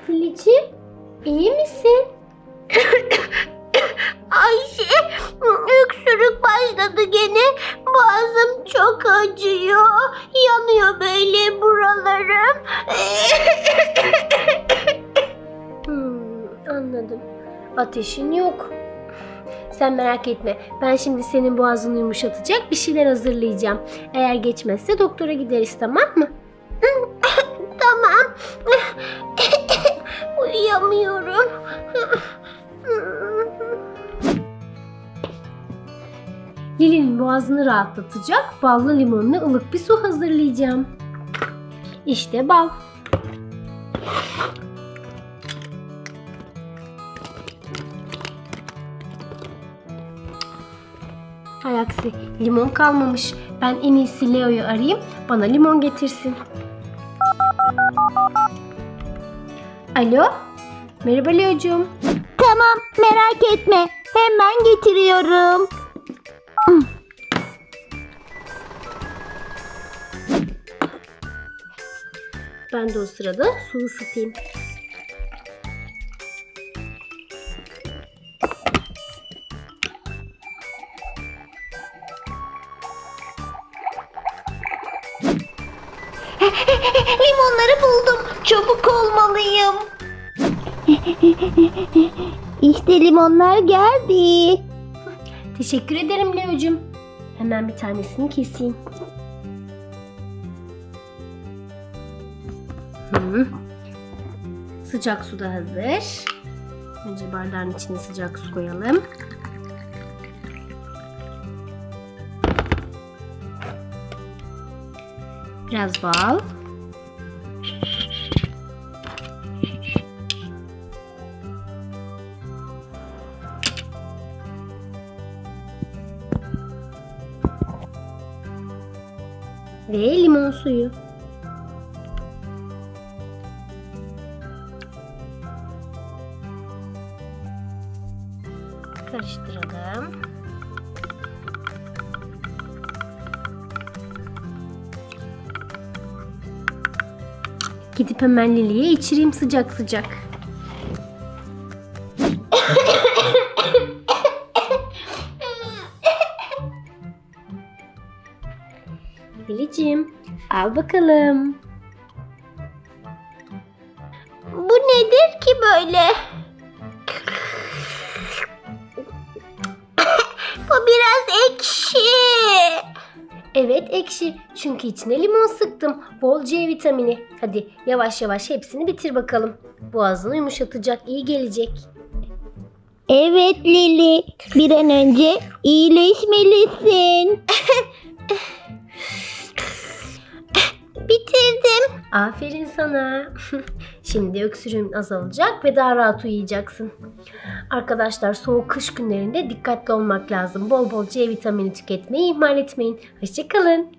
Lilicim, iyi misin? Ayşe, öksürük başladı gene. Boğazım çok acıyor. Yanıyor böyle buralarım. Anladım. Ateşin yok. Sen merak etme. Ben şimdi senin boğazını yumuşatacak bir şeyler hazırlayacağım. Eğer geçmezse doktora gideriz, tamam mı? Tamam. Uyuyamıyorum. Lili'nin boğazını rahatlatacak ballı limonlu ılık bir su hazırlayacağım. İşte bal. Hay aksi, limon kalmamış. Ben en iyisi Leo'yu arayayım, bana limon getirsin. Alo? Merhaba Leo'cuğum. Tamam, merak etme. Hemen getiriyorum. Ben de o sırada su ısıtayım. Limonları buldum. Çabuk olmalıyım. İşte limonlar geldi. Teşekkür ederim Leo'cum. Hemen bir tanesini keseyim. Sıcak su da hazır. Önce bardağın içine sıcak su koyalım. Biraz bal. Ve limon suyu. Karıştıralım. Gidip hemen Lili'ye içireyim sıcak sıcak. Lilicim, al bakalım. Bu nedir ki böyle? Bu biraz ekşi. Evet ekşi, çünkü içine limon sıktım. Bol C vitamini. Hadi yavaş yavaş hepsini bitir bakalım. Boğazını yumuşatacak, iyi gelecek. Evet Lili, bir an önce iyileşmelisin. Bitirdim. Aferin sana. Şimdi öksürüğün azalacak ve daha rahat uyuyacaksın. Arkadaşlar, soğuk kış günlerinde dikkatli olmak lazım. Bol bol C vitamini tüketmeyi ihmal etmeyin. Hoşça kalın.